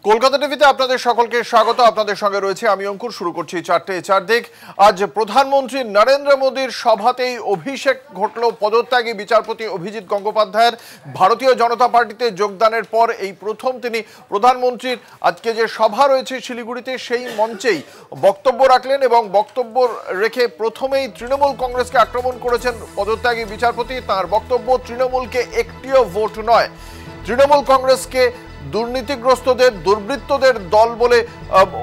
কলকাতা টিভিতে আপনাদের সকলকে স্বাগত। আপনাদের সঙ্গে রয়েছে আমি অঙ্কুর। শুরু করছি চারটে চারদিক। আজ প্রধানমন্ত্রী নরেন্দ্র মোদীর সভাতেই অভিষেক ঘটল পদত্যাগী বিচারপতি অভিজিৎ গঙ্গোপাধ্যায়ের। ভারতীয় জনতা পার্টিতে যোগদানের পর এই প্রথম তিনি প্রধানমন্ত্রীর আজকে যে সভা রয়েছে শিলিগুড়িতে সেই মঞ্চেই বক্তব্য রাখলেন এবং বক্তব্য রেখে প্রথমেই তৃণমূল কংগ্রেসকে আক্রমণ করেছেন পদত্যাগী বিচারপতি। তার বক্তব্য, তৃণমূলকে একটিও ভোট নয়, তৃণমূল কংগ্রেসকে দুর্নীতিগ্রস্তদের দুর্বৃত্তদের দল বলে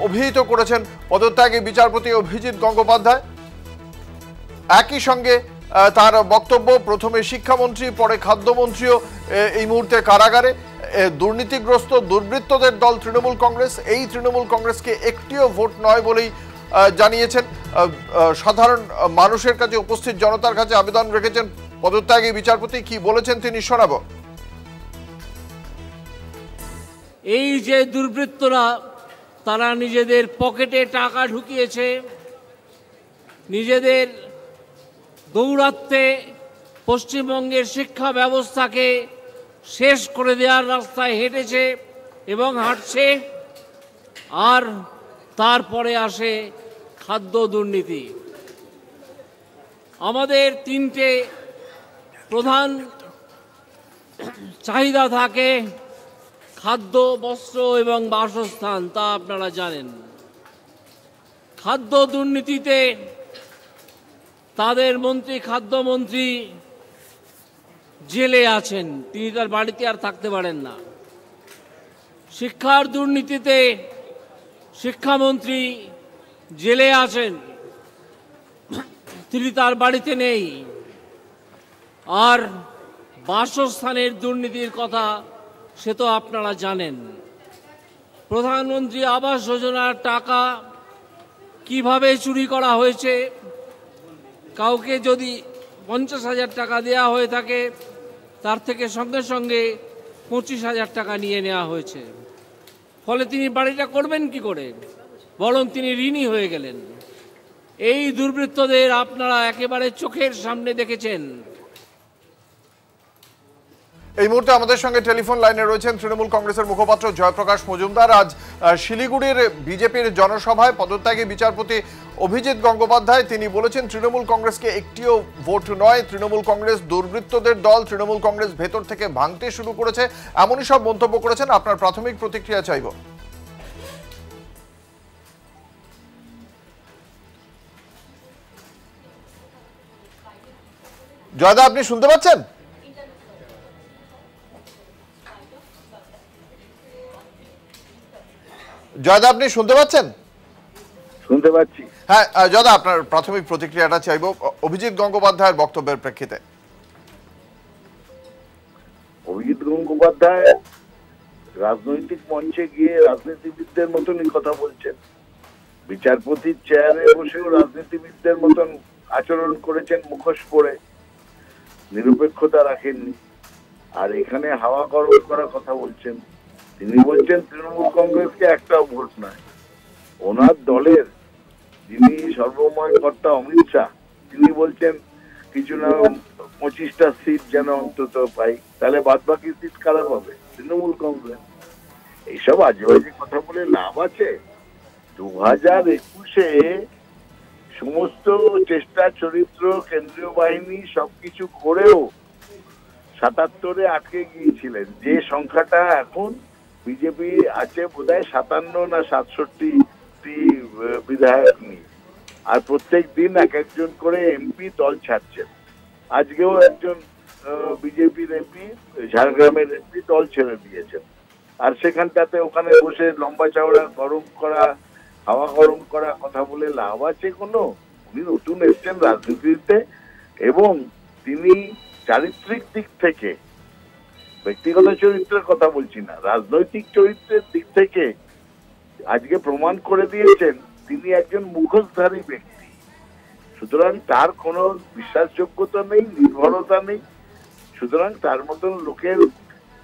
অভিহিত করেছেন পদত্যাগী বিচারপতি অভিজিৎ গঙ্গোপাধ্যায়। একই সঙ্গে তার বক্তব্য, প্রথমে শিক্ষামন্ত্রী পরে খাদ্যমন্ত্রীও এই মুহূর্তে কারাগারে। দুর্নীতিগ্রস্ত দুর্বৃত্তদের দল তৃণমূল কংগ্রেস, এই তৃণমূল কংগ্রেসকে একটিও ভোট নয় বলেই জানিয়েছেন। সাধারণ মানুষের কাছে, উপস্থিত জনতার কাছে আবেদন রেখেছেন পদত্যাগী বিচারপতি। কি বলেছেন তিনি শোনাবো। এই যে দুর্বৃত্তরা, তারা নিজেদের পকেটে টাকা ঢুকিয়েছে, নিজেদের দৌরাত্মে পশ্চিমবঙ্গের শিক্ষা ব্যবস্থাকে শেষ করে দেওয়ার রাস্তায় হেঁটেছে এবং হাঁটছে। আর তারপরে আসে খাদ্য দুর্নীতি। আমাদের তিনটে প্রধান চাহিদা থাকে: খাদ্য, বস্ত্র এবং বাসস্থান। তা আপনারা জানেন। খাদ্য দুর্নীতিতে তাদের মন্ত্রী, খাদ্যমন্ত্রী জেলে আছেন, তিনি তার বাড়িতে আর থাকতে পারেন না। শিক্ষার দুর্নীতিতে শিক্ষামন্ত্রী জেলে আছেন, তিনি তার বাড়িতে নেই। আর বাসস্থানের দুর্নীতির কথা সে তো আপনারা জানেন। প্রধানমন্ত্রী আবাস যোজনার টাকা কিভাবে চুরি করা হয়েছে, কাউকে যদি 50,000 টাকা দেওয়া হয়ে থাকে, তার থেকে সঙ্গে সঙ্গে 25,000 টাকা নিয়ে নেওয়া হয়েছে। ফলে তিনি বাড়িটা করবেন কি করে, বরং তিনি ঋণী হয়ে গেলেন। এই দুর্বৃত্তদের আপনারা একেবারে চোখের সামনে দেখেছেন। এই মুহূর্তে আমাদের সঙ্গে টেলিফোন লাইনে রয়েছেন তৃণমূল কংগ্রেসের মুখপাত্র জয়প্রকাশ মজুমদার। আজ শিলিগুড়ির বিজেপির জনসভায় পদত্যাগী বিচারপতি অভিজিৎ গঙ্গোপাধ্যায় তিনি বলেছেন তৃণমূল কংগ্রেসকে একটিও ভোট নয়, তৃণমূল কংগ্রেস দুর্বৃত্তদের দল, তৃণমূল কংগ্রেস ভেতর থেকে ভাঙতে শুরু করেছে, এমনই সব মন্তব্য করেছেন। আপনার প্রাথমিক প্রতিক্রিয়া চাইব। জয়দা, আপনি শুনতে পাচ্ছেন? জয়দা, আপনি শুনতে পাচ্ছেন? শুনতে পাচ্ছি। হ্যাঁ জয়দা, আপনার প্রাথমিক প্রতিক্রিয়াটা চাইব অভিজিৎ গঙ্গোপাধ্যায়ের বক্তব্যের প্রেক্ষিতে। অভিজিৎ গঙ্গোপাধ্যায় রাজনৈতিক মঞ্চে গিয়ে রাজনীতিবিদদের মতনই কথা বলছেন। বিচারপতির চেয়ারে বসেও রাজনীতিবিদদের মতন আচরণ করেছেন, মুখোশ পরে, নিরপেক্ষতা রাখেননি। আর এখানে হাওয়া গরম করার কথা বলছেন। তিনি বলছেন তৃণমূল কংগ্রেসকে একটাও ভোট নয়। ওনার দলের যিনি সর্বময় কর্তা অমিত শাহ, তিনি বলছেন কিছু না 25টা সিট যেন অন্তত পাই, তাহলে বাদ বাকি সিট কারা পাবে? তৃণমূল কংগ্রেস। এইসব আজে বাজে কথা বলে লাভ আছে? 2021-এ সমস্ত চেষ্টা চরিত্র, কেন্দ্রীয় বাহিনী সবকিছু করেও 77-এ আটকে গিয়েছিলেন। যে সংখ্যাটা এখন বিজেপি আছে বোধহয় 57 না 67টি বিধায়ক নিয়ে, আর প্রত্যেক দিন এক একজন করে এমপি দল ছাড়ছেন। আজকেও একজন বিজেপির এমপি, ঝাড়গ্রামের এমপি দল ছেড়ে দিয়েছেন। আর সেখানটাতে ওখানে বসে লম্বা চওড়া গরম করা, হাওয়া গরম করা কথা বলে লাভ আছে কোনো? উনি নতুন এসছেন রাজনীতিতে এবং তিনি চারিত্রিক দিক থেকে, ব্যক্তিগত চরিত্রের কথা বলছি না, রাজনৈতিক চরিত্রের দিক থেকে আজকে প্রমাণ করে দিয়েছেন তিনি একজন মুখোশধারী ব্যক্তি। সুতরাং তার কোনো বিশ্বাসযোগ্যতা নেই, নির্ভরতা নেই। সুতরাং তার মতন লোকের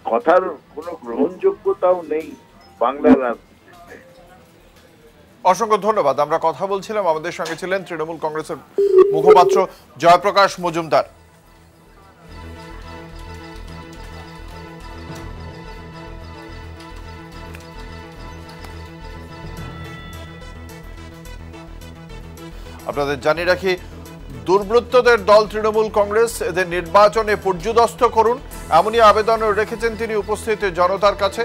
কথার কোনো গ্রহণযোগ্যতাও নেই বাংলার রাজনীতিতে। অসংখ্য ধন্যবাদ। আমরা কথা বলছিলাম, আমাদের সঙ্গে ছিলেন তৃণমূল কংগ্রেসের মুখপাত্র জয়প্রকাশ মজুমদার। আপনাদের জানিয়ে রাখি, দুর্বৃত্তদের দল তৃণমূল কংগ্রেস এদের নির্বাচনে পর্যুদস্ত করুন, এমনই আবেদন রেখেছেন তিনি উপস্থিত জনতার কাছে।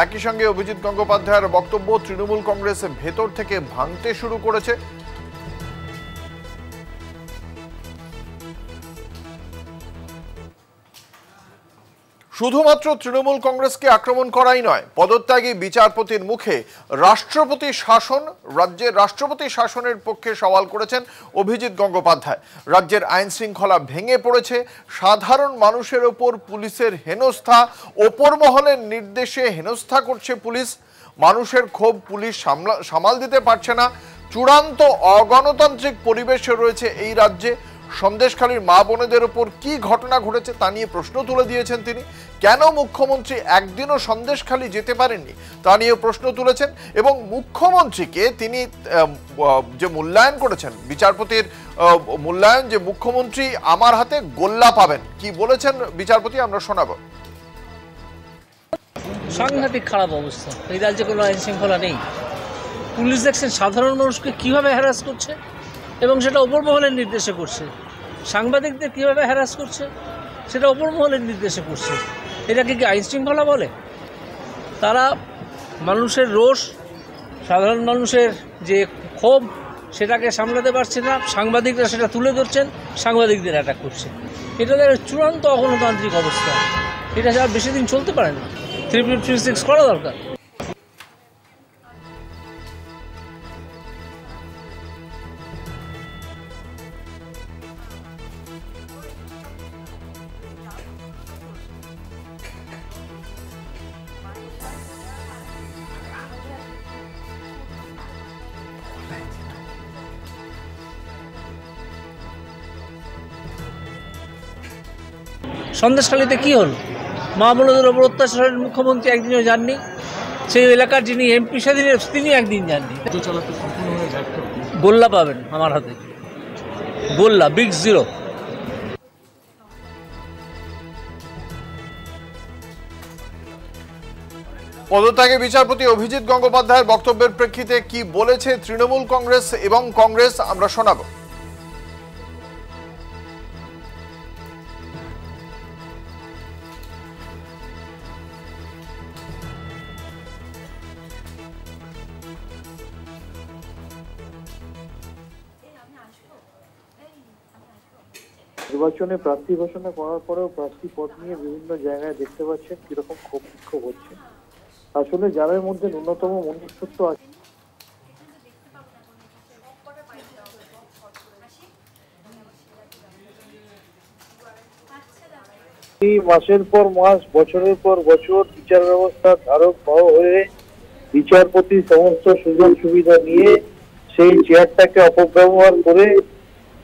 একই সঙ্গে অভিজিৎ গঙ্গোপাধ্যায়ের বক্তব্য, তৃণমূল কংগ্রেস ভেতর থেকে ভাঙতে শুরু করেছে। শুধুমাত্র তৃণমূল কংগ্রেসকে আক্রমণ করাই নয়, পদত্যাগী বিচারপতির মুখে রাষ্ট্রপতি শাসন, রাজ্যের রাষ্ট্রপতি শাসনের পক্ষে সওয়াল করেছেন অভিজিৎ গঙ্গোপাধ্যায়। রাজ্যের আইন শৃঙ্খলা ভেঙে পড়েছে, সাধারণ মানুষের ওপর পুলিশের হেনস্থা, ওপর মহলের নির্দেশে হেনস্থা করছে পুলিশ। মানুষের ক্ষোভ পুলিশ সামাল দিতে পারছে না। চূড়ান্ত অগণতান্ত্রিক পরিবেশ রয়েছে এই রাজ্যে। সন্দেশখালীর মা বোনেদের উপর কি ঘটনা ঘটেছে তা নিয়ে প্রশ্ন তুলে দিয়েছেন তিনি। কেন মুখ্যমন্ত্রী একদিনও সন্দেশখালী যেতে পারেননি তা নিয়ে প্রশ্ন তুলেছেন, এবং মুখ্যমন্ত্রীকে তিনি যে মূল্যায়ন করেছেন, বিচারপতির মূল্যায়ন, যে মুখ্যমন্ত্রী আমার হাতে গোল্লা পাবেন, কি বলেছেন বিচারপতি আমরা শোনাবো। সাংঘাতিক খারাপ অবস্থা, এই রাজ্যে কোনো আইন শৃঙ্খলা নেই। পুলিশ দেখছেন সাধারণ মানুষকে কীভাবে হ্যারাস করছে, এবং সেটা ওপর মহলের নির্দেশে করছে। সাংবাদিকদের কীভাবে হ্যারাস করছে, সেটা ওপর মহলের নির্দেশে করছে। এটাকে কি আইন শৃঙ্খলা বলে? তারা মানুষের রোষ, সাধারণ মানুষের যে ক্ষোভ, সেটাকে সামলাতে পারছে না। সাংবাদিকরা সেটা তুলে ধরছেন, সাংবাদিকদের অ্যাটাক করছে। এটা তাদের চূড়ান্ত অগণতান্ত্রিক অবস্থা। এটা আর বেশি দিন চলতে পারে না। 356 করা দরকার। সন্দেশখালীতে কী হল? মা বোনদের ওপর অত্যাচারের মুখ্যমন্ত্রী একদিনও যাননি। সেই এলাকার যিনি এমপি স্বাধীনের তিনি একদিন যাননি। গোল্লা পাবেন আমার হাতে, গোল্লা, বিগ জিরো। পদত্যাগে বিচারপতি অভিজিৎ গঙ্গোপাধ্যায়ের বক্তব্যের প্রেক্ষিতে কি বলেছে তৃণমূল কংগ্রেস এবং কংগ্রেস আমরা শোনাবো। নির্বাচনে প্রার্থী ঘোষণা করার পরেও প্রার্থী পদ নিয়ে বিভিন্ন জায়গায় দেখতে পাচ্ছেন কিরকম ক্ষোভ বিক্ষোভ হচ্ছে। আসলে যাদের মধ্যে ন্যূনতম মনুষ্যত্ব আছে, মাসের পর মাস, বছরের পর বছর বিচার ব্যবস্থার ধারক হয়ে বিচারপতি সমস্ত সুযোগ সুবিধা নিয়ে সেই চেয়ারটাকে অপব্যবহার করে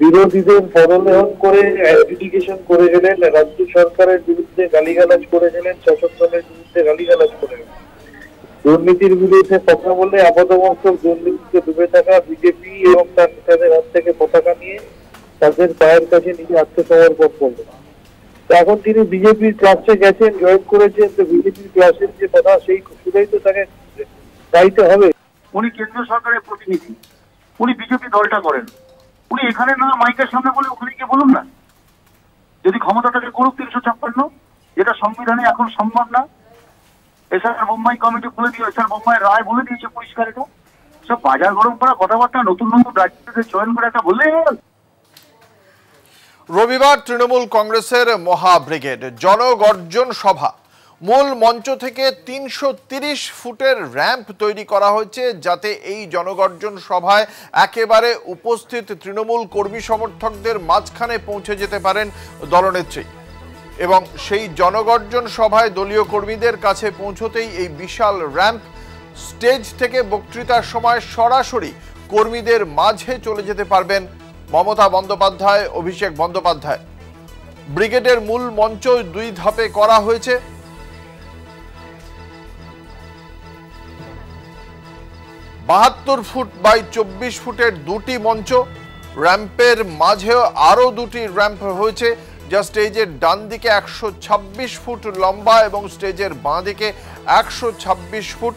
বিরোধীদের পদলেহন করে অ্যাডজুডিকেশন করে গেলেন, রাজ্য সরকারের বিরুদ্ধে গালিগালাজ করে গেলেন, শাসক দলের বিরুদ্ধে গালিগালাজ করে গেলেন। দুর্নীতির বিরুদ্ধে কথা বলে আপাতমস্তক দুর্নীতিতে ডুবে থাকা বিজেপি এবং তার নেতাদের হাত থেকে পতাকা নিয়ে তাদের পায়ের কাছে নিজে আত্মসমর্পণ করলেন। এখন তিনি বিজেপির ক্লাসে গেছেন, জয়েন করেছেন, তো বিজেপির ক্লাসের যে কথা সেই সুরেই তো তাকে গাইতে হবে। উনি কেন্দ্রীয় সরকারের প্রতিনিধি, উনি বিজেপি দলটা করেন, উনি এখানে না মাইকের সামনে বলে ওখানে গিয়ে বলুন না। যদি ক্ষমতাটাকে করুক 356, যেটা সংবিধানে এখন সম্ভব না। এছাড়া বোম্বাই কমিটি বলে দিয়ে, এছাড়া বোম্বাই রায় বলে দিয়েছে পরিষ্কার। এটা সব বাজার গরম করা কথাবার্তা, নতুন নতুন রাজ্যকে চয়ন করে একটা বললেই হল। রবিবার তৃণমূল কংগ্রেসের মহা ব্রিগেড জনগর্জন সভা। মূল মঞ্চ থেকে 330 ফুটের র্যাম্প তৈরি করা হয়েছে, যাতে এই জনগর্জন সভায় একেবারে উপস্থিত তৃণমূল কর্মী সমর্থকদের মাঝখানে পৌঁছে যেতে পারেন দলনেত্রী। এবং সেই জনগর্জন সভায় দলীয় কর্মীদের কাছে পৌঁছতেই এই বিশাল র্যাম্প, স্টেজ থেকে বক্তৃতার সময় সরাসরি কর্মীদের মাঝে চলে যেতে পারবেন মমতা বন্দ্যোপাধ্যায়, অভিষেক বন্দ্যোপাধ্যায়। ব্রিগেডের মূল মঞ্চ 2 ধাপে করা হয়েছে। 72 ফুট বাই 24 ফুটের 2টি মঞ্চ। র্যাম্পের মাঝেও আরও 2টি র্যাম্প হয়েছে, যা স্টেজের ডান দিকে 126 ফুট লম্বা এবং স্টেজের বাঁ দিকে 126 ফুট।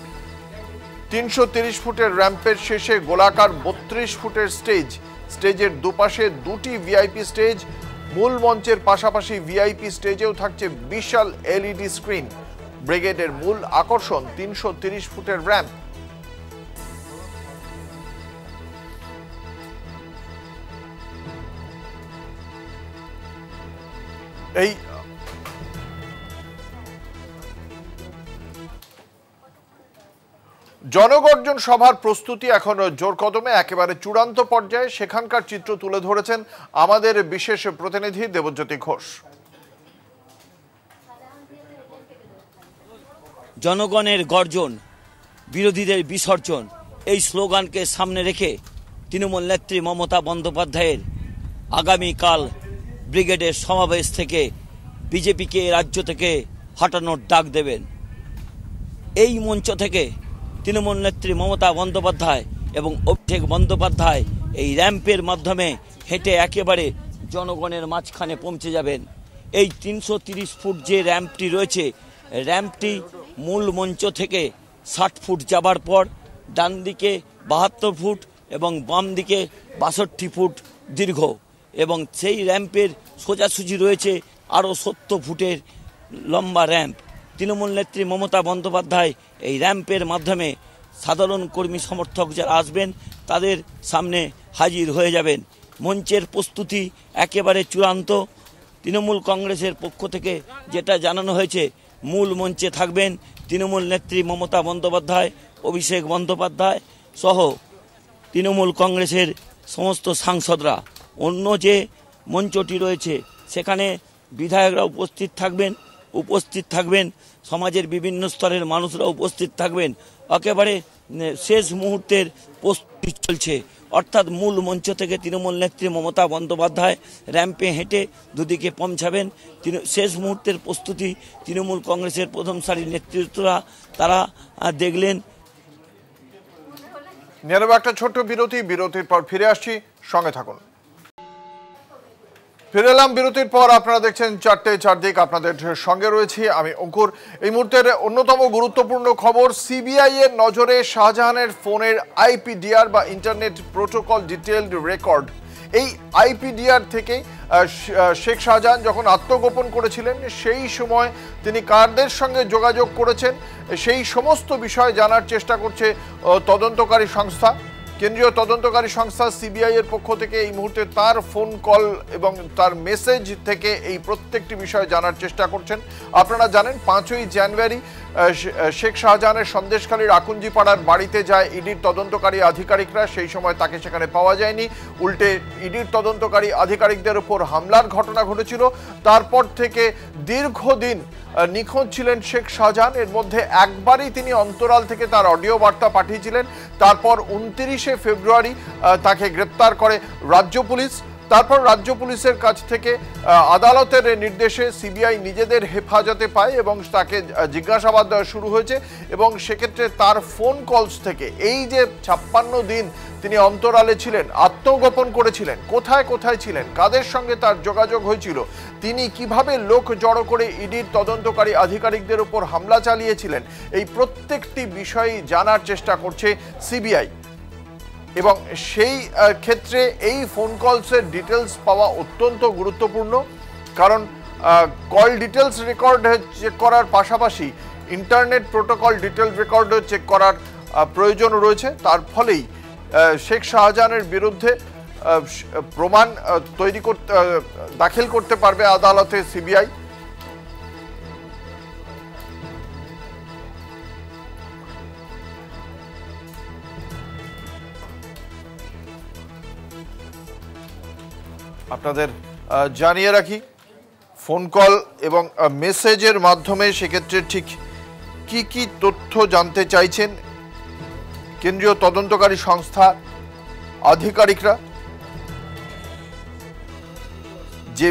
330 ফুটের র্যাম্পের শেষে গোলাকার 32 ফুটের স্টেজ। স্টেজের দুপাশে দুটি ভিআইপি স্টেজ, মূল মঞ্চের পাশাপাশি ভিআইপি স্টেজেও থাকছে বিশাল এলইডি স্ক্রিন। ব্রিগেডের মূল আকর্ষণ 330 ফুটের র্যাম্প। এই জনগর্জন সভার প্রস্তুতি এখন জোর কদমে, একেবারে চূড়ান্ত পর্যায়ে। সেখানকার চিত্র তুলে ধরেছেন আমাদের বিশেষ প্রতিনিধি দেবজ্যোতি ঘোষ। জনগণের গর্জন, বিরোধীদের বিসর্জন, এই স্লোগানকে সামনে রেখে তৃণমূল নেত্রী মমতা বন্দ্যোপাধ্যায়ের আগামীকাল ব্রিগেডের সমাবেশ থেকে বিজেপিকে রাজ্য থেকে হটানোর ডাক দেবেন। এই মঞ্চ থেকে তৃণমূল নেত্রী মমতা বন্দ্যোপাধ্যায় এবং অভিষেক বন্দ্যোপাধ্যায় এই র্যাম্পের মাধ্যমে হেঁটে একেবারে জনগণের মাঝখানে পৌঁছে যাবেন। এই 330 ফুট যে র্যাম্পটি রয়েছে, র্যাম্পটি মূল মঞ্চ থেকে 60 ফুট যাবার পর ডান দিকে 72 ফুট এবং বাম দিকে 62 ফুট দীর্ঘ, এবং সেই র্যাম্পের সোজাসুজি রয়েছে আরও 70 ফুটের লম্বা র্যাম্প। তৃণমূল নেত্রী মমতা বন্দ্যোপাধ্যায় এই র্যাম্পের মাধ্যমে সাধারণ কর্মী সমর্থক যারা আসবেন তাদের সামনে হাজির হয়ে যাবেন। মঞ্চের প্রস্তুতি একেবারে চূড়ান্ত। তৃণমূল কংগ্রেসের পক্ষ থেকে যেটা জানানো হয়েছে, মূল মঞ্চে থাকবেন তৃণমূল নেত্রী মমতা বন্দ্যোপাধ্যায়, অভিষেক বন্দ্যোপাধ্যায় সহ তৃণমূল কংগ্রেসের সমস্ত সাংসদরা। অন্য যে মঞ্চটি রয়েছে সেখানে বিধায়করা উপস্থিত থাকবেন, সমাজের বিভিন্ন স্তরের মানুষরা উপস্থিত থাকবেন। একেবারে শেষ মুহূর্তের প্রস্তুতি চলছে, অর্থাৎ মূল মঞ্চ থেকে তৃণমূল নেত্রী মমতা বন্দ্যোপাধ্যায় র্যাম্পে হেঁটে দুদিকে পৌঁছাবেন। শেষ মুহূর্তের প্রস্তুতি তৃণমূল কংগ্রেসের প্রথম সারির নেতৃত্বরা তারা দেখলেন। নিয়ে নেব একটা ছোট্ট বিরতির পর ফিরে আসছি, সঙ্গে থাকুন। ফিরে এলাম বিরতির পর। আপনারা দেখছেন 4টে 4 দিক, আপনাদের সঙ্গে রয়েছি আমি অঙ্কুর। এই মুহূর্তের অন্যতম গুরুত্বপূর্ণ খবর, সিবিআই এর নজরে শাহজাহানের ফোনের আইপিডিআর বা ইন্টারনেট প্রোটোকল ডিটেইলড রেকর্ড। এই আইপিডিআর থেকে শেখ শাহজাহান যখন আত্মগোপন করেছিলেন সেই সময় তিনি কারদের সঙ্গে যোগাযোগ করেছেন, সেই সমস্ত বিষয় জানার চেষ্টা করছে তদন্তকারী সংস্থা। কেন্দ্রীয় তদন্তকারী সংস্থা সিবিআই এর পক্ষ থেকে এই মুহূর্তে তার ফোন কল এবং তার মেসেজ থেকে এই প্রত্যেকটি বিষয় জানার চেষ্টা করছেন। আপনারা জানেন 5ই জানুয়ারি শেখ শাহজাহানের সন্দেশখালীর আকুঞ্জিপাড়ার বাড়িতে যায় ইডির তদন্তকারী আধিকারিকরা। সেই সময় তাকে সেখানে পাওয়া যায়নি, উল্টে ইডির তদন্তকারী আধিকারিকদের উপর হামলার ঘটনা ঘটেছিল। তারপর থেকে দীর্ঘদিন নিখোঁজ ছিলেন শেখ শাহজাহান। এর মধ্যে একবারই তিনি অন্তরাল থেকে তার অডিও বার্তা পাঠিয়েছিলেন। তারপর 29শে ফেব্রুয়ারি তাকে গ্রেপ্তার করে রাজ্য পুলিশ। তারপর রাজ্য পুলিশের কাছ থেকে আদালতের নির্দেশে সিবিআই নিজেদের হেফাজতে পায় এবং তাকে জিজ্ঞাসাবাদ শুরু হয়েছে। এবং সেক্ষেত্রে তার ফোন কলস থেকে এই যে 56 দিন তিনি অন্তরালে ছিলেন, আত্মগোপন করেছিলেন, কোথায় কোথায় ছিলেন, কাদের সঙ্গে তার যোগাযোগ হয়েছিল, তিনি কিভাবে লোক জড়ো করে ইডির তদন্তকারী আধিকারিকদের উপর হামলা চালিয়েছিলেন, এই প্রত্যেকটি বিষয় জানার চেষ্টা করছে সিবিআই। এবং সেই ক্ষেত্রে এই ফোন কলসের ডিটেলস পাওয়া অত্যন্ত গুরুত্বপূর্ণ, কারণ কল ডিটেলস রেকর্ড চেক করার পাশাপাশি ইন্টারনেট প্রোটোকল ডিটেল রেকর্ডও চেক করার প্রয়োজন রয়েছে। তার ফলেই শেখ শাহজাহানের বিরুদ্ধে প্রমাণ দাখিল করতে পারবে আদালতে সিবিআই। আপনাদের জানিয়ে রাখি, ফোন কল এবং মেসেজের মাধ্যমে সেক্ষেত্রে ঠিক কি কি তথ্য জানতে চাইছেন কেন্দ্রীয় তদন্তকারী সংস্থা আধিকারিকরা। যে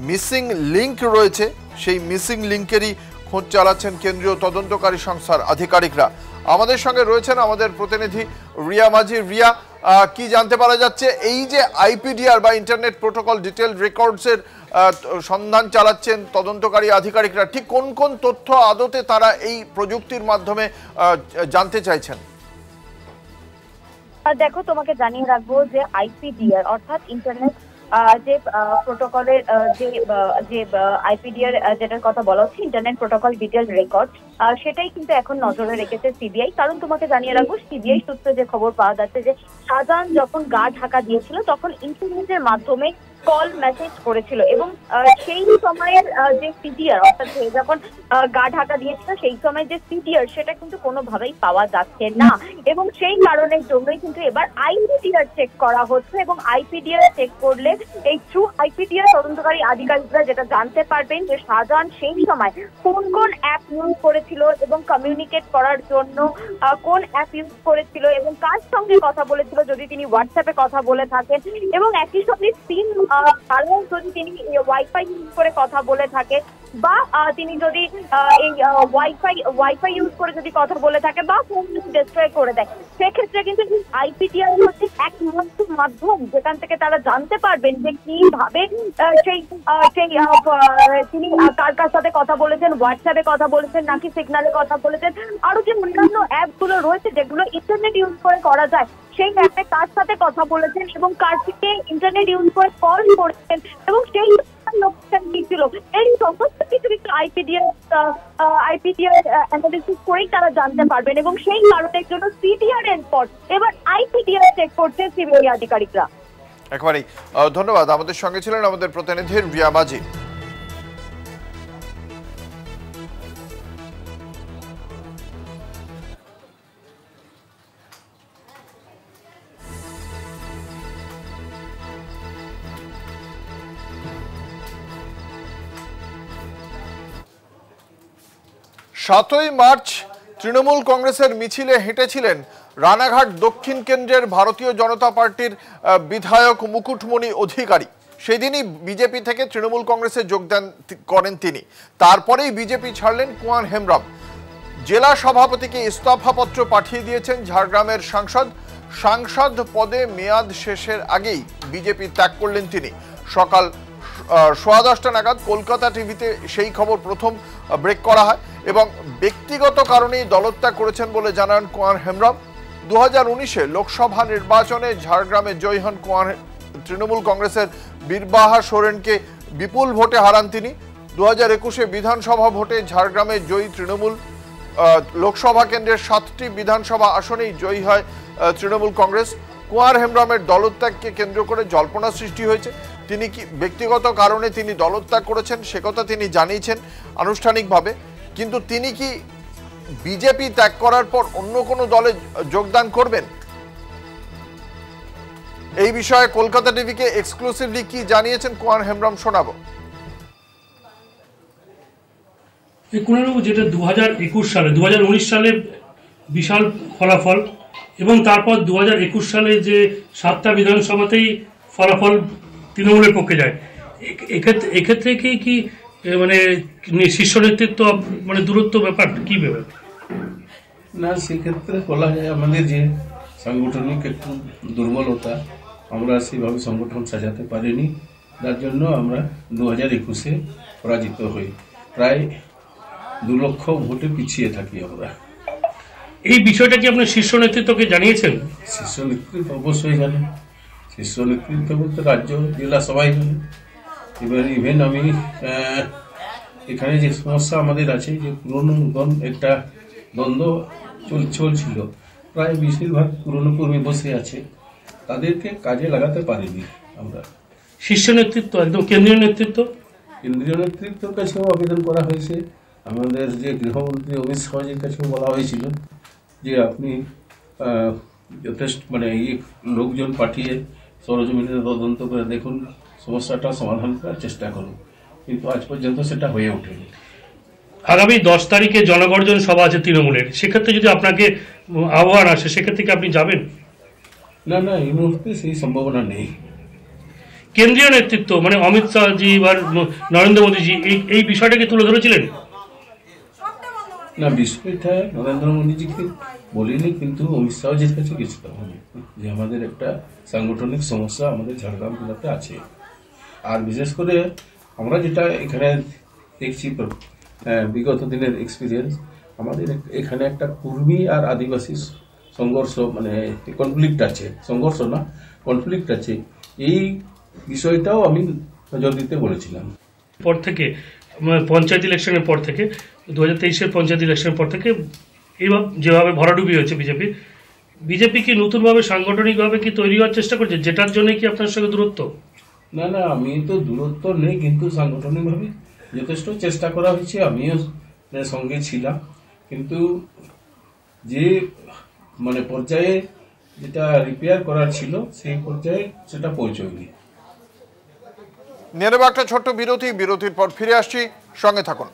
মিসিং লিঙ্ক রয়েছে সেই মিসিং লিঙ্কেরই খোঁজ চালাচ্ছেন কেন্দ্রীয় তদন্তকারী সংস্থার আধিকারিকরা। আমাদের সঙ্গে রয়েছেন আমাদের প্রতিনিধি রিয়া মাঝি। রিয়া, কি জানতে পারা যাচ্ছে? এই যে আইপিডিআর বা ইন্টারনেট প্রোটোকল ডিটেল রেকর্ডসের সন্ধান চালাচ্ছেন তদন্তকারী আধিকারিকরা, ঠিক কোন কোন তথ্য আদতে তারা এই প্রযুক্তির মাধ্যমে জানতে চাইছেন? দেখো, তোমাকে জানিয়ে রাখবো যে আইপিডিআর অর্থাৎ ইন্টারনেট যে প্রোটোকলের যে আইপিডিআর যেটার কথা বলা হচ্ছে, ইন্টারনেট প্রোটোকল ডিটেল রেকর্ড, সেটাই কিন্তু এখন নজরে রেখেছে সিবিআই। কারণ তোমাকে জানিয়ে রাখবো, সিবিআই সূত্রে যে খবর পাওয়া যাচ্ছে যে শাহজাহান যখন গা ঢাকা দিয়েছিল তখন ইন্টারনেটের মাধ্যমে কল মেসেজ করেছিল এবং সেই সময়ের যে সিডিআর অর্থাৎ যখন গা ঢাকা দিয়েছিল সেই সময় যে সিডিআর সেটা কিন্তু কোনোভাবেই পাওয়া যাচ্ছে না এবং সেই কারণের জন্যই কিন্তু এবার আইপিডিআর চেক করা হচ্ছে এবং আইপিডিআর চেক করলে এই থ্রু আইপিডিআর তদন্তকারী আধিকারিকরা যেটা জানতে পারবেন যে শাহজাহান সেই সময় কোন কোন অ্যাপ ইউজ করেছিল এবং কমিউনিকেট করার জন্য কোন অ্যাপ ইউজ করেছিল এবং কার সঙ্গে কথা বলেছিল, যদি তিনি হোয়াটসঅ্যাপে কথা বলে থাকেন এবং একই সঙ্গে সিম ছাড়াও যদি তিনি ওয়াইফাই ইউজ করে কথা বলে থাকে বা তিনি যদি এই ওয়াইফাই ইউজ করে যদি কথা বলে থাকে বা ফোন ডিস্ট্রয় করে দেয়, সেক্ষেত্রে কিন্তু আইপিডিআর হচ্ছে একমাত্র মাধ্যম যেখান থেকে তারা জানতে পারবেন যে কিভাবে সেই তিনি কার কার সাথে কথা বলেছেন, হোয়াটসঅ্যাপে কথা বলেছেন নাকি সিগনালে কথা বলেছেন, আরো যে অন্যান্য অ্যাপগুলো রয়েছে যেগুলো ইন্টারনেট ইউজ করে করা যায় সেই অ্যাপে কার সাথে কথা বলেছেন এবং কার থেকে ইন্টারনেট ইউজ করে কল করেছেন এবং সেই লোকেশন কি ছিল, এই সমস্ত কিছু কিন্তু আইপিডিআর অ্যানালিসিস করেই তারা জানতে পারবেন এবং সেই কারণের জন্য সিডিআর এর পর এবার আইপিডিআর চেক করছে সিবিআই আধিকারিকরা। একেবারেই ধন্যবাদ। আমাদের সঙ্গে ছিলেন আমাদের প্রতিনিধি রিয়া মাঝি। সাতই মার্চ তৃণমূল কংগ্রেসের মিছিলে হেঁটেছিলেন রানাঘাট দক্ষিণ কেন্দ্রের ভারতীয় জনতা পার্টির বিধায়ক মুকুটমণি অধিকারী। সেদিনই বিজেপি থেকে তৃণমূল কংগ্রেসে যোগদান করেন তিনি। তারপরেই বিজেপি ছাড়লেন কুঁয়ার হেমব্রম। জেলা সভাপতিকে ইস্তফাপত্র পাঠিয়ে দিয়েছেন ঝাড়গ্রামের সাংসদ পদে মেয়াদ শেষের আগেই বিজেপি ত্যাগ করলেন তিনি। সকাল 10:15 নাগাদ কলকাতা টিভিতে সেই খবর প্রথম ব্রেক করা হয় এবং ব্যক্তিগত কারণেই দলত্যাগ করেছেন বলে জানান কুঁয়ার হেমব্রম। 2019-এ লোকসভা নির্বাচনে ঝাড়গ্রামে জয়ী হন কুঁয়ার। তৃণমূল কংগ্রেসের বীরবাহা সোরেনকে বিপুল ভোটে হারান তিনি। 2021-এ বিধানসভা ভোটে ঝাড়গ্রামে জয়ী তৃণমূল। লোকসভা কেন্দ্রের 7টি বিধানসভা আসনেই জয়ী হয় তৃণমূল কংগ্রেস। কুঁয়ার হেমব্রমের দলত্যাগকে কেন্দ্র করে জল্পনা সৃষ্টি হয়েছে। তিনি কি ব্যক্তিগত কারণে তিনি দলত্যাগ করেছেন সে কথা তিনি জানিয়েছেন আনুষ্ঠানিকভাবে, কিন্তু তিনি কি বিজেপি ত্যাগ করার পর অন্য কোনো দলে যোগদান করবেন? এই বিষয়ে কলকাতা টিভিকে এক্সক্লুসিভলি কি জানিয়েছেন কুঁয়ার হেমব্রম শোনাবো। যেটা 2021 সালে 2019 সালে বিশাল ফলাফল এবং তারপর 2021 সালে যে 7টা বিধানসভাতেই ফলাফল তৃণমূলের পক্ষে যায়, এক্ষেত্রে কি মানে শীর্ষ নেতৃত্ব মানে দূরত্ব ব্যাপার কি ভেবে? না, সেক্ষেত্রে বলা যায় আমাদের যে সাংগঠনিক একটু দুর্বলতা, আমরা সেভাবে সংগঠন সাজাতে পারিনি, যার জন্য আমরা 2021-এ পরাজিত হই। প্রায় 2 লক্ষ ভোটে পিছিয়ে থাকি আমরা। এই বিষয়টা কি আপনার শীর্ষ নেতৃত্বকে জানিয়েছেন? শীর্ষ নেতৃত্ব অবশ্যই জানে। শীর্ষ নেতৃত্ব বলতে রাজ্য জেলা সবাই জানে। এবার ইভেন আমি এখানে যে সমস্যা আমাদের আছে, যে পুরনো নতুন একটা দ্বন্দ্ব চলছিল, প্রায় বেশিরভাগ পুরনো কর্মী বসে আছে, তাদেরকে কাজে লাগাতে পারিনি আমরা। শীর্ষ নেতৃত্ব একদম কেন্দ্রীয় নেতৃত্বের কাছেও আবেদন করা হয়েছে। আমাদের যে গৃহমন্ত্রী অমিত শাহজির কাছেও বলা হয়েছিল যে আপনি যথেষ্ট মানে লোকজন পাঠিয়ে সরজমিনে তদন্ত করে দেখুন, সমস্যাটা সমাধান করার চেষ্টা করুন, কিন্তু আজ পর্যন্ত সেটা হয়ে ওঠেনি। আগামী 10 তারিখে জনগর্জন সভা আছে তৃণমূলের, সেক্ষেত্রে যদি আপনাকে আহ্বান আসে সেক্ষেত্রে কি আপনি যাবেন? না, এই মুহূর্তে সেই সম্ভাবনা নেই। কেন্দ্রীয় নেতৃত্ব মানে অমিত শাহজি বা নরেন্দ্র মোদীজি এই বিষয়টাকে তুলে ধরেছিলেন? না, বিষয়টা নরেন্দ্র মোদীজিকে বলিনি, কিন্তু অমিত শাহজির কাছে গেছিলাম যে আমাদের একটা সাংগঠনিক সমস্যা আমাদের ঝাড়গ্রাম জেলাতে আছে। আর বিশেষ করে আমরা যেটা এখানে দেখছি বিগত দিনের এক্সপিরিয়েন্স, আমাদের এখানে একটা কুর্মী আর আদিবাসী সংঘর্ষ মানে কনফ্লিক্ট আছে, সংঘর্ষ না কনফ্লিক্ট আছে, এই বিষয়টাও আমি নজর দিতে বলেছিলাম। পর থেকে পঞ্চায়েত ইলেকশনের পর থেকে 2023-এর পঞ্চায়েত ইলেকশনের পর থেকে এইভাবে যেভাবে ভরাডুবি হয়েছে বিজেপি কি নতুনভাবে সাংগঠনিকভাবে কি তৈরি হওয়ার চেষ্টা করছে, যেটার জন্য কি আপনার সঙ্গে দূরত্ব? না না, আমি তো দূরত্ব নেই, কিন্তু সাংগঠনিকভাবে যথেষ্ট চেষ্টা করা হয়েছে, আমিও সঙ্গে ছিলাম, কিন্তু যে মানে পর্যায়ে যেটা রিপেয়ার করার ছিল সেই পর্যায়ে সেটা পৌঁছয়নি। নিয়ে নেব একটা ছোট্ট বিরতির পর ফিরে আসছি, সঙ্গে থাকুন।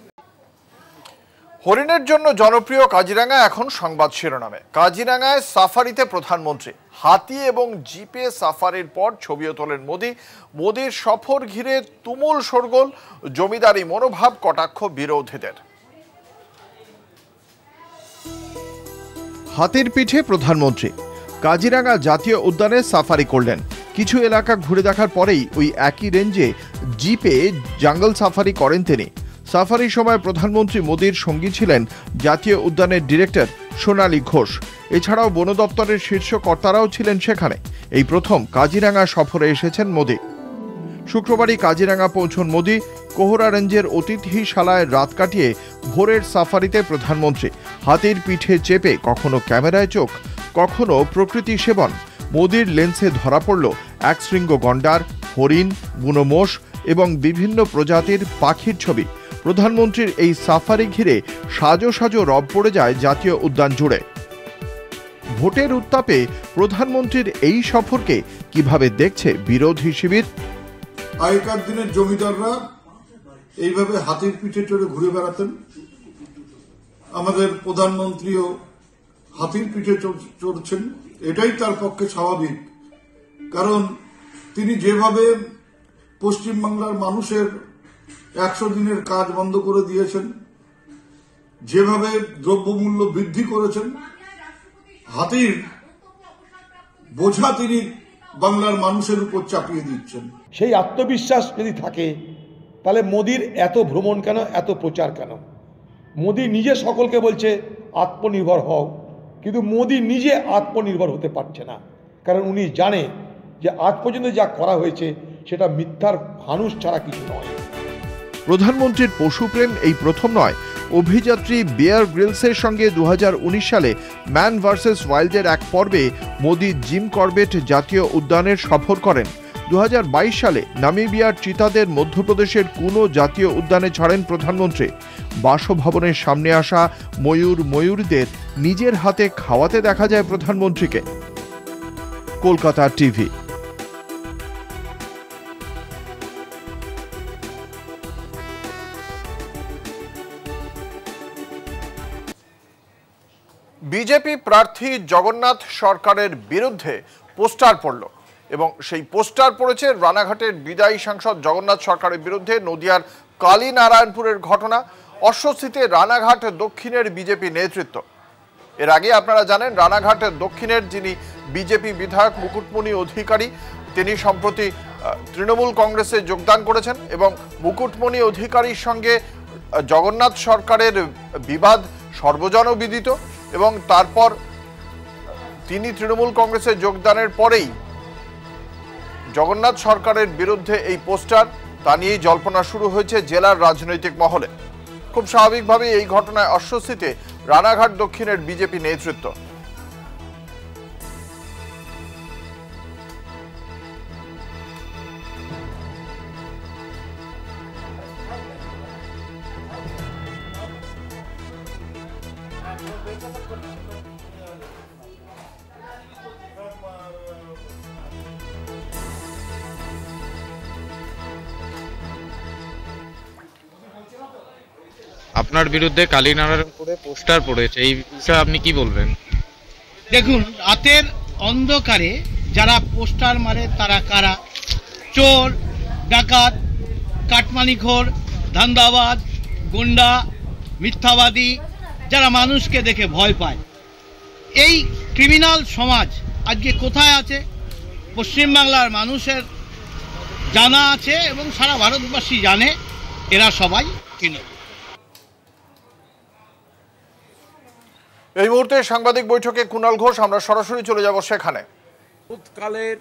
হরিণের জন্য জনপ্রিয় কাজিরাঙ্গা এখন সংবাদ শিরোনামে। কাজিরাঙ্গায় সাফারিতে প্রধানমন্ত্রী, হাতি এবং জিপে সাফারির পর ছবিও তোলেন মোদির সফর ঘিরে তুমুল শোরগোল, জমিদারি মনোভাব কটাক্ষ বিরোধীদের। হাতির পিঠে প্রধানমন্ত্রী কাজিরাঙ্গা জাতীয় উদ্যানে সাফারি করলেন। কিছু এলাকা ঘুরে দেখার পরেই ওই একই রেঞ্জে জিপে জঙ্গল সাফারি করেন তিনি। সাফারির সময় প্রধানমন্ত্রী মোদির সঙ্গী ছিলেন জাতীয় উদ্যানের ডিরেক্টর সোনালী ঘোষ। এছাড়াও বন দপ্তরের শীর্ষ কর্তারাও ছিলেন সেখানে। এই প্রথম কাজিরাঙ্গা সফরে এসেছেন মোদি। শুক্রবারই কাজিরাঙ্গা পৌঁছন মোদি। কোহরা রেঞ্জের অতিথিশালায় রাত কাটিয়ে ভোরের সাফারিতে প্রধানমন্ত্রী হাতির পিঠে চেপে কখনো ক্যামেরায় চোখ, কখনো প্রকৃতি সেবন। মোদির লেন্সে ধরা পড়ল একশৃঙ্গ গন্ডার, হরিণ, বুনো মোষ এবং বিভিন্ন প্রজাতির পাখির ছবি। প্রধানমন্ত্রীর এই সাফারি ঘিরে সাজো সাজো রব পড়ে যায় জাতীয় উদ্যান জুড়ে। ভোটের উত্তাপে প্রধানমন্ত্রীর এই সফরকে কিভাবে দেখছে বিরোধী শিবির? আগেকার দিনের জমিদাররা এইভাবে হাতির পিঠে চড়ে ঘুরে বেড়াতেন, আমাদের প্রধানমন্ত্রীও হাতির পিঠে চড়ছেন, এটাই তার পক্ষে স্বাভাবিক। কারণ তিনি যেভাবে পশ্চিমবাংলার মানুষের 100 দিনের কাজ বন্ধ করে দিয়েছেন, যেভাবে দ্রব্যমূল্য বৃদ্ধি করেছেন, হাতির বোঝা তিনি বাংলার মানুষের উপর চাপিয়ে দিচ্ছেন। সেই আত্মবিশ্বাস যদি থাকে তাহলে মোদির এত ভ্রমণ কেন, এত প্রচার কেন? মোদি নিজে সকলকে বলছে আত্মনির্ভর হও, কিন্তু মোদি নিজে আত্মনির্ভর হতে পারছে না। কারণ উনি জানে যে আজ পর্যন্ত যা করা হয়েছে সেটা মিথ্যার ফানুস ছাড়া কিছু নয়। প্রধানমন্ত্রীর পশুপ্রেম এই প্রথম নয়। অভিযাত্রী বিয়ার গ্রিলসের সঙ্গে 2019 সালে ম্যান ভার্সেস ওয়াইল্ডের এক পর্বে মোদি জিম করবেট জাতীয় উদ্যানের সফর করেন। 2022 সালে নামিবিয়ার চিতাদের মধ্যপ্রদেশের কুনো জাতীয় উদ্যানে ছাড়েন প্রধানমন্ত্রী। বাসভবনের সামনে আসা ময়ূরদের নিজের হাতে খাওয়াতে দেখা যায় প্রধানমন্ত্রীকে। কলকাতা টিভি। বিজেপি প্রার্থী জগন্নাথ সরকারের বিরুদ্ধে পোস্টার পড়ল এবং সেই পোস্টার পড়েছে রানাঘাটের বিদায়ী সাংসদ জগন্নাথ সরকারের বিরুদ্ধে। নদিয়ার কালীনারায়ণপুরের ঘটনা, অস্বস্তিতে রানাঘাট দক্ষিণের বিজেপি নেতৃত্ব। এর আগে আপনারা জানেন রানাঘাট দক্ষিণের যিনি বিজেপি বিধায়ক মুকুটমণি অধিকারী, তিনি সম্প্রতি তৃণমূল কংগ্রেসে যোগদান করেছেন এবং মুকুটমণি অধিকারীর সঙ্গে জগন্নাথ সরকারের বিবাদ সর্বজনবিদিত। এবং তারপর তিনি তৃণমূল কংগ্রেসে যোগদানের পরেই জগন্নাথ সরকারের বিরুদ্ধে এই পোস্টার, তা নিয়েই জল্পনা শুরু হয়েছে জেলার রাজনৈতিক মহলে। খুব স্বাভাবিকভাবে এই ঘটনায় অস্বস্তিতে রানাঘাট দক্ষিণের বিজেপি নেতৃত্ব। আপনার বিরুদ্ধে কালীনারায়ণপুরে পোস্টার পড়েছে, এই বিষয়ে আপনি কি বলবেন? দেখুন, রাতের অন্ধকারে যারা পোস্টার মারে তারা কারা? চোর, ডাকাত, কাটমানিখোর, ধান্দাবাজ, গুন্ডা, মিথ্যাবাদী, যারা মানুষকে দেখে ভয় পায়। এই ক্রিমিনাল সমাজ আজকে কোথায় আছে? পশ্চিমবাংলার মানুষের জানা আছে এবং সারা ভারতবাসী জানে এরা সবাই তৃণমূল। এই মুহূর্তে সাংবাদিক বৈঠকে কুণাল ঘোষ, আমরা সরাসরি চলে যাব সেখানে। কালের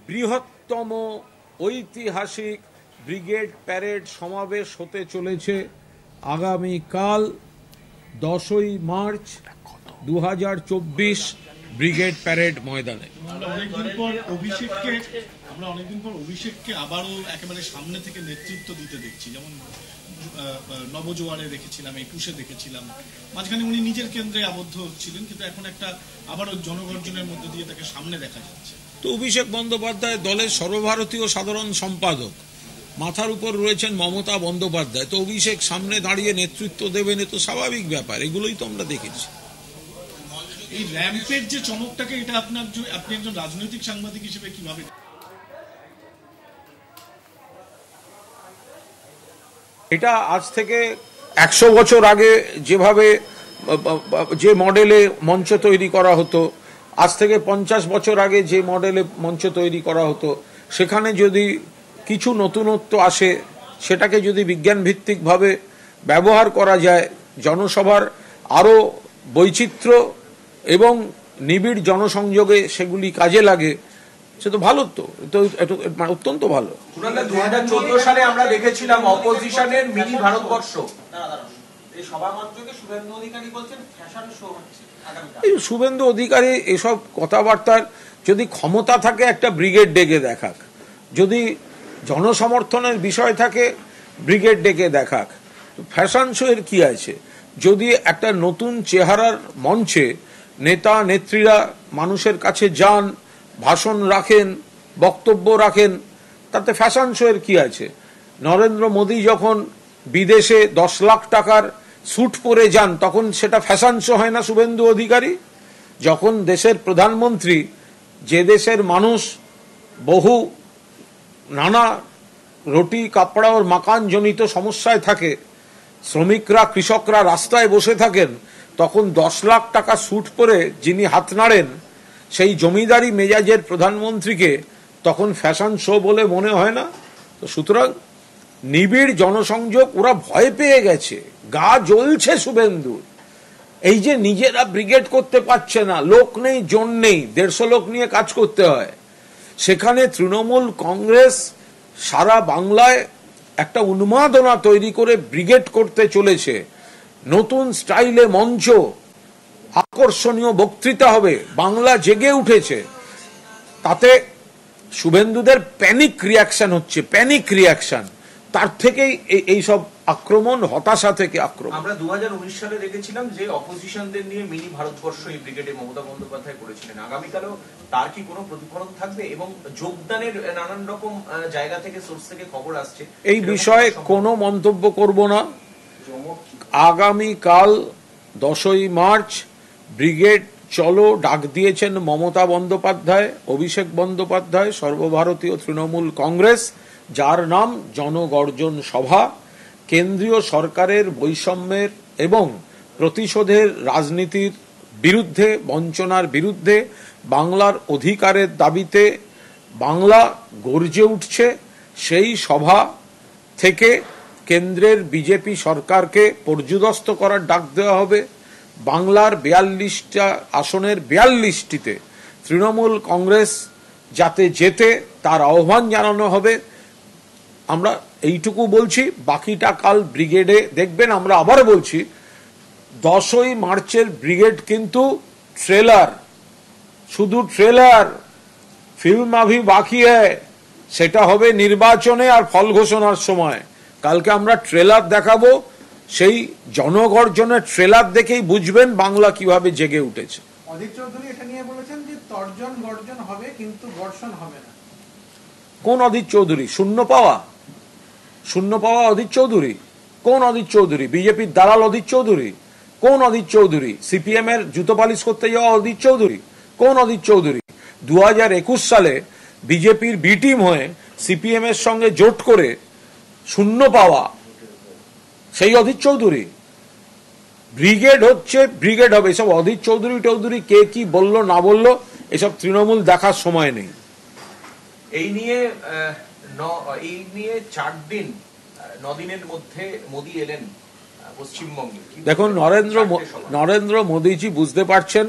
বৃহত্তম ঐতিহাসিক ব্রিগেড প্যারেড সমাবেশ হতে চলেছে আগামীকাল 10ই মার্চ 2024 ব্রিগেড প্যারেড ময়দানে। আমরা অনেকদিন পর অভিষেককে আবারও একেবারে সামনে থেকে নেতৃত্ব দিতে দেখছি, যেমন নবজোয়ারে দেখেছিলাম, 21-এ দেখেছিলাম, মাঝখানে উনি নিজের কেন্দ্রে আবদ্ধ ছিলেন, কিন্তু এখন একটা আবারও জনগর্জনের মধ্যে দিয়ে তাকে সামনে দেখা যাচ্ছে। তো অভিষেক বন্দ্যোপাধ্যায় দলের সর্বভারতীয় সাধারণ সম্পাদক, মাথার উপর রয়েছেন মমতা বন্দ্যোপাধ্যায়, তো অভিষেক সামনে দাঁড়িয়ে নেতৃত্ব দেবেন, এ তো স্বাভাবিক ব্যাপার, এগুলোই তো আমরা দেখেছি। এই র্যাম্পের যে চমকটাকে, এটা আপনি একজন রাজনৈতিক সাংবাদিক হিসেবে কিভাবে? এটা আজ থেকে 100 বছর আগে যেভাবে যে মডেলে মঞ্চ তৈরি করা হতো, আজ থেকে 50 বছর আগে যে মডেলে মঞ্চ তৈরি করা হতো, সেখানে যদি কিছু নতুনত্ব আসে, সেটাকে যদি বিজ্ঞান ভিত্তিকভাবে ব্যবহার করা যায়, জনসভার আরও বৈচিত্র্য এবং নিবিড় জনসংযোগে সেগুলি কাজে লাগে, সে তো ভালো, তো অত্যন্ত ভালো। 2014 সালে আমরা দেখেছিলাম অপোজিশনের মিনি ভারতবর্ষ। শুভেন্দু অধিকারী এসব কথাবার্তার, যদি ক্ষমতা থাকে একটা ব্রিগেড ডেকে দেখাক, যদি জনসমর্থনের বিষয় থাকে ব্রিগেড ডেকে দেখাক, ফ্যাশন শো এর কি আছে? যদি একটা নতুন চেহারার মঞ্চে নেতা নেত্রীরা মানুষের কাছে যান, ভাষণ রাখেন, বক্তব্য রাখেন, তাতে ফ্যাশন শো এর কি আছে? নরেন্দ্র মোদী যখন বিদেশে 10 লাখ টাকার স্যুট পরে যান, তখন সেটা ফ্যাশন শো হয় না শুভেন্দু অধিকারী? যখন দেশের প্রধানমন্ত্রী, যে দেশের মানুষ বহু নানা রুটি কাপড়া ও মাকান জনিত সমস্যায় থাকে, শ্রমিকরা কৃষকরা রাস্তায় বসে থাকেন, তখন 10 লাখ টাকা স্যুট পরে যিনি হাত নাড়েন, সেই জমিদারি মেজাজের প্রধানমন্ত্রীকে তখন ফ্যাশন শো বলে মনে হয় না? তো সুতরাং নিবিড় জনসংযোগ, ওরা ভয় পেয়ে গেছে, গা জ্বলছে শুভেন্দু। এই যে নিজেরা ব্রিগেড করতে পারছে না, লোক নেই, জন নেই, 150 লোক নিয়ে কাজ করতে হয়, সেখানে তৃণমূল কংগ্রেস সারা বাংলায় একটা উন্মাদনা তৈরি করে ব্রিগেড করতে চলেছে। নতুন স্টাইলে মঞ্চ, আকর্ষণীয় বক্তৃতা হবে, বাংলা জেগে উঠেছে। তাতে শুভেন্দুদের প্যানিক রিয়াকশন হচ্ছে, প্যানিক রিয়াকশন, তার থেকেই এইসব আক্রমণ, হতাশা থেকে আক্রমণ। আমরা 2019 সালে দেখেছিলাম যে অপোজিশনদের নিয়ে মিনি ভারতবর্ষ এই ব্রিগেডে মমতা বন্দ্যোপাধ্যায় করেছিলেন। আগামীকালও তার কি কোনো প্রতিফলন থাকবে? এবং যোগদানের নানান রকম জায়গা থেকে, সোর্স থেকে খবর আসছে, এই বিষয়ে কোনো মন্তব্য করব না। আগামীকাল 10ই মার্চ ব্রিগেড চলো ডাক দিয়েছেন মমতা বন্দ্যোপাধ্যায়, অভিষেক বন্দ্যোপাধ্যায়, সর্বভারতীয় তৃণমূল কংগ্রেস, যার নাম জনগর্জন সভা। কেন্দ্রীয় সরকারের বৈষম্যের এবং প্রতিশোধের রাজনীতির বিরুদ্ধে, বঞ্চনার বিরুদ্ধে, বাংলার অধিকারের দাবিতে বাংলা গর্জে উঠছে। সেই সভা থেকে কেন্দ্রের বিজেপি সরকারকে পর্যুদস্ত করার ডাক দেওয়া হবে। বাংলার 42টা আসনের 42টিতে তৃণমূল কংগ্রেস যাতে জেতে, তার আহ্বান জানানো হবে। আমরা এইটুকু বলছি, বাকিটা কাল ব্রিগেডে দেখবেন। আমরা আবার বলছি, 10ই মার্চের ব্রিগেড কিন্তু ট্রেলার, শুধু ট্রেলার, ফিল্ম আভি বাকি হ্যায়, সেটা হবে নির্বাচনে আর ফল ঘোষণার সময়। কালকে আমরা ট্রেলার দেখাবো, সেই জনগর্জনের ট্রেলার দেখেই বুঝবেন বাংলা কিভাবে জেগে উঠেছে। অজিত চৌধুরী এটা নিয়ে বলেছেন যে তর্জন গর্জন হবে, কিন্তু বর্ষণ হবে না। কোন অজিত চৌধুরী? শূন্য পাওয়া অজিত চৌধুরী? কোন অজিত চৌধুরী? বিজেপির দালাল অজিত চৌধুরী? কোন অজিত চৌধুরী? সিপিএম এর জুতো পালিশ করতে যাওয়া অজিত চৌধুরী? কোন অজিত চৌধুরী? 2021 সালে বিজেপির বি টিম হয়ে সিপিএম এর সঙ্গে জোট করে শূন্য পাওয়া সেই অজিত চৌধুরী? ব্রিগেড হচ্ছে, ব্রিগেড হবে। এসব অজিত চৌধুরী কে কি বললো না বললো, এসব তৃণমূল দেখার সময় নেই। এই নিয়ে 4 দিন, 9 দিনের মধ্যে মোদী এলেন পশ্চিমবঙ্গে? দেখুন, নরেন্দ্র মোদীজি বুঝতে পারছেন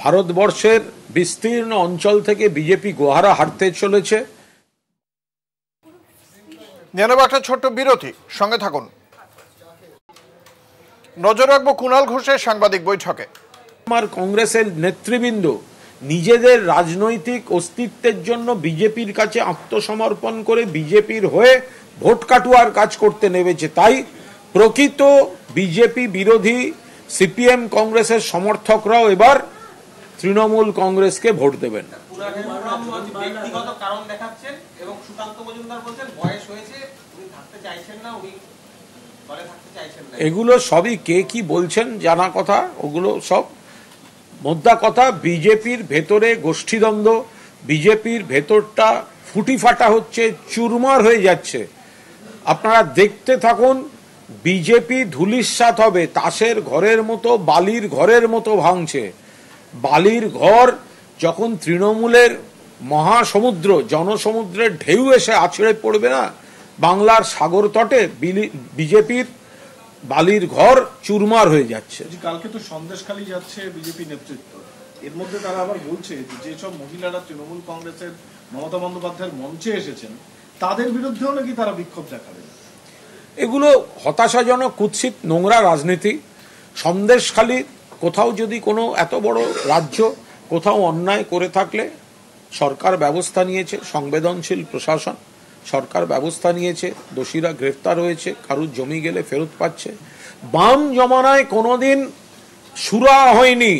ভারতবর্ষের বিস্তীর্ণ অঞ্চল থেকে বিজেপি গোহারা হারতে চলেছে। জানাব একটা ছোট্ট বিরতি, সঙ্গে থাকুন। নজর রাখবো কুণাল ঘোষের সাংবাদিক বৈঠকে। আমার কংগ্রেসের নেতৃবৃন্দ নিজেদের রাজনৈতিক অস্তিত্বের জন্য বিজেপির কাছে আত্মসমর্পণ করে বিজেপির হয়ে ভোট কাটুয়ার কাজ করতে নেমেছে। তাই প্রকৃত বিজেপি বিরোধী সিপিএম কংগ্রেসের সমর্থকরাও এবার তৃণমূল কংগ্রেসকে ভোট দেবেন। ব্যক্তিগত কারণ দেখাচ্ছেন এবং সুকান্ত মজুমদার বলছেন বয়স হয়েছে, উনি থাকতে চাইছেন না, উনি দলে থাকতে চাইছেন না। এগুলো সবই কে কি বলছেন জানা কথা, ওগুলো সব মোদ্দা কথা। বিজেপির ভেতরে গোষ্ঠীদ্বন্দ্ব, বিজেপির ভেতরটা ফুটি ফাটা হচ্ছে, চুরমার হয়ে যাচ্ছে। আপনারা দেখতে থাকুন, বিজেপি ধূলিসাৎ হবে, তাসের ঘরের মতো, বালির ঘরের মতো ভাঙছে। বালির ঘর যখন তৃণমূলের মহাসমুদ্র, জনসমুদ্রের ঢেউ এসে আছড়ে পড়বে না বাংলার সাগর তটে, বিজেপির বালির ঘর চুরমার হয়ে যাচ্ছে। কালকে তো সন্দেশখালী যাচ্ছে বিজেপি নেতৃত্ব, এর মধ্যে তারা আবার বলছে যেসব মহিলারা তৃণমূল কংগ্রেসের মমতা বন্দ্যোপাধ্যায়ের মঞ্চে এসেছেন তাদের বিরুদ্ধেও নাকি তারা বিক্ষোভ দেখাবে। এগুলো হতাশাজনক, কুৎসিত, নোংরা রাজনীতি। সন্দেশখালী কোথাও যদি কোনো এত বড় রাজ্য কোথাও অন্যায় করে থাকলে সরকার ব্যবস্থা নিয়েছে, সংবেদনশীল প্রশাসন সরকার ব্যবস্থা নিয়েছে, দোষীরা গ্রেফতার হয়েছে, কারুর জমি গেলে ফেরত পাচ্ছে। বাম জমানায় কোনোদিন সুরা হয়নি,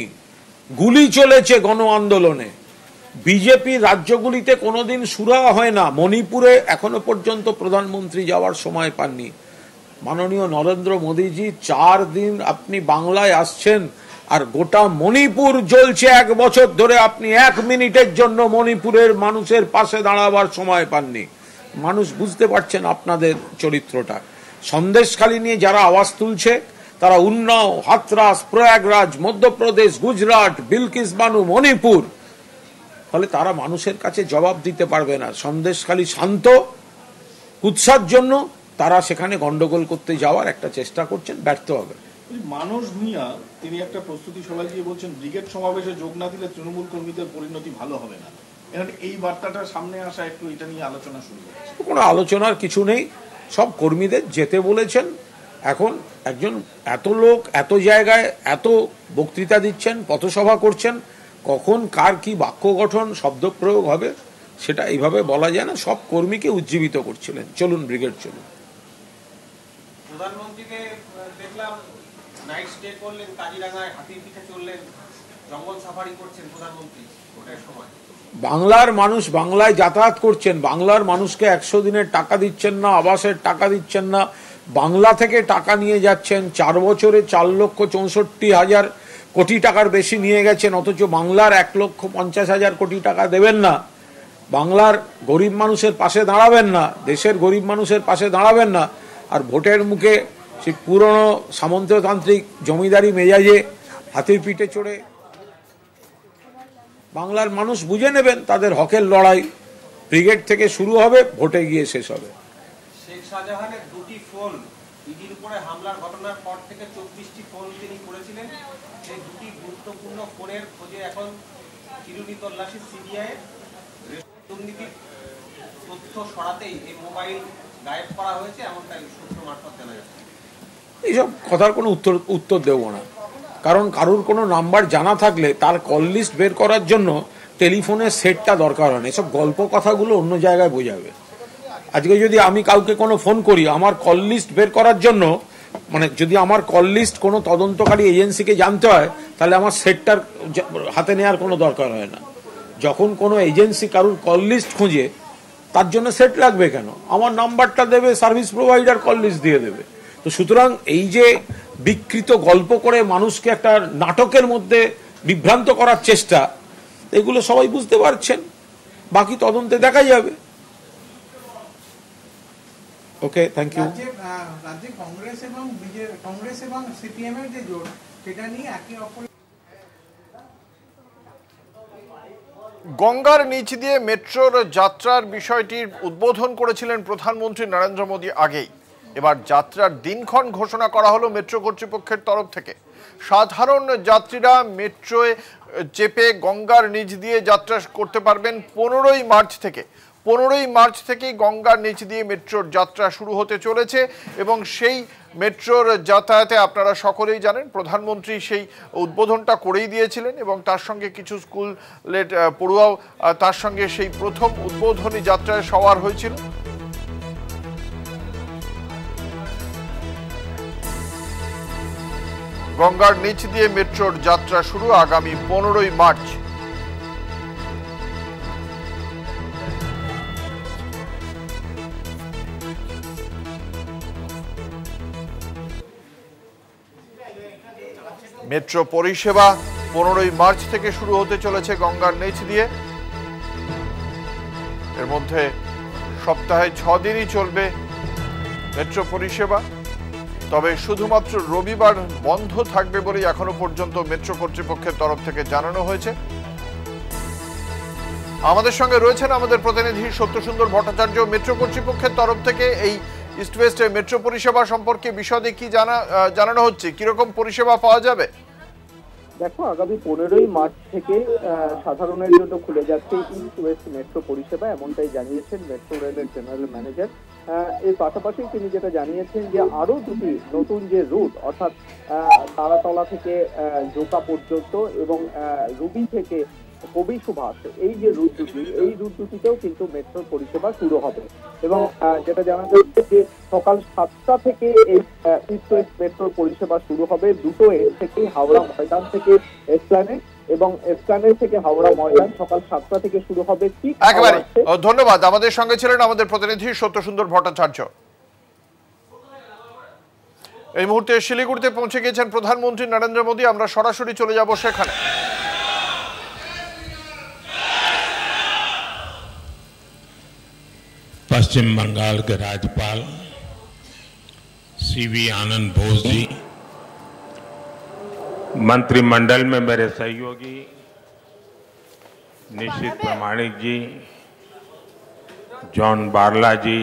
গুলি চলেছে গণ আন্দোলনে। বিজেপি রাজ্যগুলিতে কোনোদিন সুরা হয় না। মণিপুরে এখনো পর্যন্ত প্রধানমন্ত্রী যাওয়ার সময় পাননি। মাননীয় নরেন্দ্র মোদীজি 4 দিন আপনি বাংলায় আসছেন আর গোটা মণিপুর জ্বলছে 1 বছর ধরে, আপনি 1 মিনিটের জন্য মণিপুরের মানুষের পাশে দাঁড়াবার সময় পাননি। মানুষ বুঝতে পারছেন আপনাদের চরিত্রটা। সন্দেশখালী নিয়ে যারা আওয়াজ তুলছে তারা উন্নাও, হাথরাস, প্রয়াগরাজ, মধ্যপ্রদেশ, গুজরাট, বিলকিস বানু, মণিপুর, ফলে তারা মানুষের কাছে জবাব দিতে পারবে না। সন্দেশখালী শান্ত, কুৎসার জন্য তারা সেখানে গন্ডগোল করতে যাওয়ার একটা চেষ্টা করছেন, ব্যর্থ হবে। মানস ভূঁইয়া তিনি একটা প্রস্তুতি সভায় গিয়ে বলছেন ব্রিগেড সমাবেশে যোগ না দিলে তৃণমূল কর্মীদের পরিণতি ভালো হবে না। এই বার্তাটা সামনে আসা একটু এটা নিয়ে আলোচনা শুরু হচ্ছে। কোনো আলোচনার কিছু নেই, সব কর্মীদের যেতে বলেছেন। এখন একজন এত লোক এত জায়গায় এত বক্তৃতা দিচ্ছেন, পথসভা করছেন, কখন কার কি বাক্য গঠন, শব্দ প্রয়োগ হবে সেটা এইভাবে বলা যায় না। সব কর্মীকে উজ্জীবিত করছিলেন, চলুন ব্রিগেড চলুন। প্রধানমন্ত্রীকে দেখলাম নাইট স্টে করলেন, কাজিরাঙ্গায় হাতির পিঠে চললেন, জঙ্গল সাফারি করছেন প্রধানমন্ত্রী ভোটের সময়। বাংলার মানুষ বাংলায় যাতায়াত করছেন, বাংলার মানুষকে 100 দিনের টাকা দিচ্ছেন না, আবাসের টাকা দিচ্ছেন না, বাংলা থেকে টাকা নিয়ে যাচ্ছেন। 4 বছরে 4,64,000 কোটি টাকার বেশি নিয়ে গেছেন, অথচ বাংলার 1,50,000 কোটি টাকা দেবেন না। বাংলার গরিব মানুষের পাশে দাঁড়াবেন না, দেশের গরিব মানুষের পাশে দাঁড়াবেন না। আর ভোটের মুখে সেই পুরনো সামন্ততান্ত্রিক জমিদারি মেজাজে হাতির পিঠে চড়ে বাংলার মানুষ বুঝে নেবেন তাদের হকের লড়াই ব্রিগেড থেকে শুরু হবে, ভোটে গিয়ে শেষ হবে। শেখ শাহজাহানের 2টি ফোন ইডির উপরে হামলার ঘটনার পর থেকে 24টি ফোন তিনি করেছিলেন। সেই 2টি গুরুত্বপূর্ণ ফোনের খোঁজে এখন চিরুনি তল্লাশি সিবিআই। দুর্নীতির তথ্য সরাতেই এই মোবাইল গায়েব করা হয়েছে, এমনটাই সূত্র মারফত জানা যাচ্ছে। এইসব কথার কোনো উত্তর দেব না, কারণ কারুর কোনো নাম্বার জানা থাকলে তার কল লিস্ট বের করার জন্য টেলিফোনের সেটটা দরকার হয় না। এসব গল্প কথাগুলো অন্য জায়গায় বোঝাবে। আজকে যদি আমি কাউকে কোনো ফোন করি, আমার কল লিস্ট বের করার জন্য, মানে যদি আমার কল লিস্ট কোনো তদন্তকারী এজেন্সিকে জানতে হয়, তাহলে আমার সেটটার হাতে নেওয়ার কোনো দরকার হয় না। যখন কোনো এজেন্সি কারুর কল লিস্ট খুঁজে, তার জন্য সেট লাগবে কেন? আমার নাম্বারটা দেবে, সার্ভিস প্রোভাইডার কল লিস্ট দিয়ে দেবে। তো সুতরাং এই যে বিকৃত গল্প করে মানুষকে একটা নাটকের মধ্যে বিভ্রান্ত করার চেষ্টা, এগুলো সবাই বুঝতে পারছেন, বাকি তদন্তে দেখা যাবে। ওকে, থ্যাংক ইউ। রাজ্যে কংগ্রেস এবং সিপিএম এর যে জোট, সেটা নিয়ে একে অপর গঙ্গার নিচ দিয়ে মেট্রোর যাত্রার বিষয়টির উদ্বোধন করেছিলেন প্রধানমন্ত্রী নরেন্দ্র মোদী আগেই। এবার যাত্রার দিনক্ষণ ঘোষণা করা হলো মেট্রো কর্তৃপক্ষের তরফ থেকে। সাধারণ যাত্রীরা মেট্রোয় চেপে গঙ্গার নিচ দিয়ে যাত্রা করতে পারবেন 15ই মার্চ থেকে। 15ই মার্চ থেকেই গঙ্গার নিচ দিয়ে মেট্রোর যাত্রা শুরু হতে চলেছে এবং সেই মেট্রোর যাতায়াতে আপনারা সকলেই জানেন প্রধানমন্ত্রী সেই উদ্বোধনটা করেই দিয়েছিলেন এবং তার সঙ্গে কিছু স্কুলের পড়ুয়াও তার সঙ্গে সেই প্রথম উদ্বোধনী যাত্রায় সওয়ার হয়েছিল। গঙ্গার নিচ দিয়ে মেট্রোর যাত্রা শুরু আগামী 15ই মার্চ। মেট্রো পরিষেবা 15ই মার্চ থেকে শুরু হতে চলেছে গঙ্গার নিচ দিয়ে। এর মধ্যে সপ্তাহে 6 দিনই চলবে মেট্রো পরিষেবা, তবে শুধুমাত্র রবিবার বন্ধ থাকবে বলেই এখনো পর্যন্ত মেট্রো কর্তৃপক্ষের তরফ থেকে জানানো হয়েছে। আমাদের সঙ্গে রয়েছেন আমাদের প্রতিনিধি সত্যসুন্দর ভট্টাচার্য। মেট্রো কর্তৃপক্ষের তরফ থেকে এই ইস্ট ওয়েস্টে মেট্রো পরিষেবা সম্পর্কে বিশদে কি জানানো হচ্ছে, কিরকম পরিষেবা পাওয়া যাবে? দেখো, আগামী 15ই মার্চ থেকে সাধারণের জন্য খুলে যাচ্ছে ইস্ট ওয়েস্ট মেট্রো পরিষেবা, এমনটাই জানিয়েছেন মেট্রো রেলের জেনারেল ম্যানেজার। এর পাশাপাশি তিনি যেটা জানিয়েছেন যে আরো দুটি নতুন যে রুট, অর্থাৎ তারাতলা থেকে জোকা পর্যন্ত এবং রুবি থেকে কবি সুভাষ, এই যে রুট দুটি, এই রুট দুটিতেও কিন্তু মেট্রো পরিষেবা শুরু হবে এবং যেটা জানা যাচ্ছে যে সকাল 7টা থেকে এই ইস্ট ওয়েস্ট মেট্রো পরিষেবা শুরু হবে। দুটো এর থেকে হাওড়া ময়দান থেকে এসপ্ল্যানেড এবং এসপ্ল্যানেড থেকে হাওড়া ময়দান সকাল 7টা থেকে শুরু হবে। ঠিক একেবারে ধন্যবাদ। আমাদের সঙ্গে ছিলেন আমাদের প্রতিনিধি সত্যসুন্দর ভট্টাচার্য। এই মুহূর্তে শিলিগুড়িতে পৌঁছে গেছেন প্রধানমন্ত্রী নরেন্দ্র মোদী। আমরা সরাসরি চলে যাব সেখানে। पश्चिम बंगाल के राज्यपाल सीवी आनंद बोस जी, मंत्रिमंडल में मेरे सहयोगी निशित प्रामाणिक जी, जॉन बारला जी,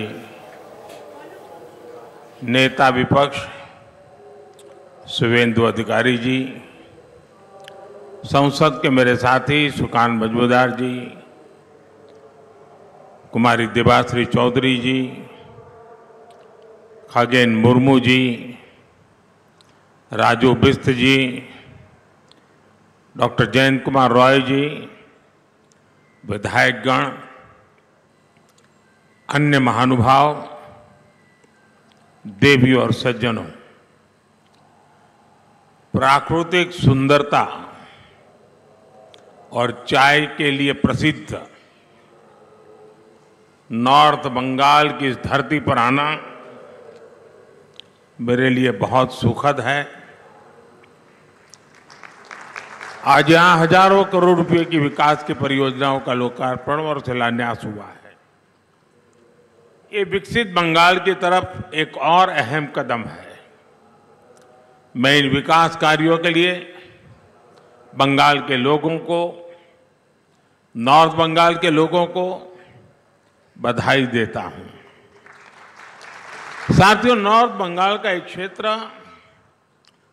नेता विपक्ष शुभेंदु अधिकारी जी, संसद के मेरे साथी सुकान मजूमदार जी, कुमारी देवाश्री चौधरी जी, खगेन मुर्मू जी, राजू बिस्त जी, डॉक्टर जयंत कुमार रॉय जी, विधायकगण, अन्य महानुभाव, देवी और सज्जनों, प्राकृतिक सुंदरता और चाय के लिए प्रसिद्ध नॉर्थ बंगाल की इस धरती पर आना मेरे लिए बहुत सुखद है। आज यहां हजारों करोड़ रुपए की विकास की परियोजनाओं का लोकार्पण और शिलान्यास हुआ है। ये विकसित बंगाल की तरफ एक और अहम कदम है। मैं इन विकास कार्यों के लिए बंगाल के लोगों को, नॉर्थ बंगाल के लोगों को बधाई देता हूं। साथियों, नॉर्थ बंगाल का एक क्षेत्र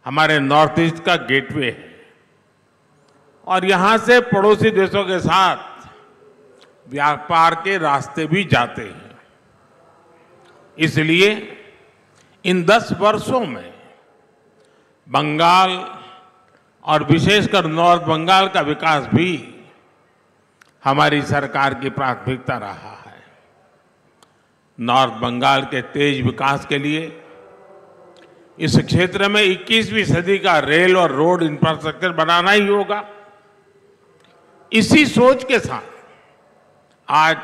हमारे नॉर्थ ईस्ट का गेटवे है और यहां से पड़ोसी देशों के साथ व्यापार के रास्ते भी जाते हैं। इसलिए इन 10 वर्षों में बंगाल और विशेषकर नॉर्थ बंगाल का विकास भी हमारी सरकार की प्राथमिकता रहा है। नॉर्थ बंगाल के तेज विकास के लिए इस क्षेत्र में 21वीं सदी का रेल और रोड इंफ्रास्ट्रक्चर बनाना ही होगा। इसी सोच के साथ आज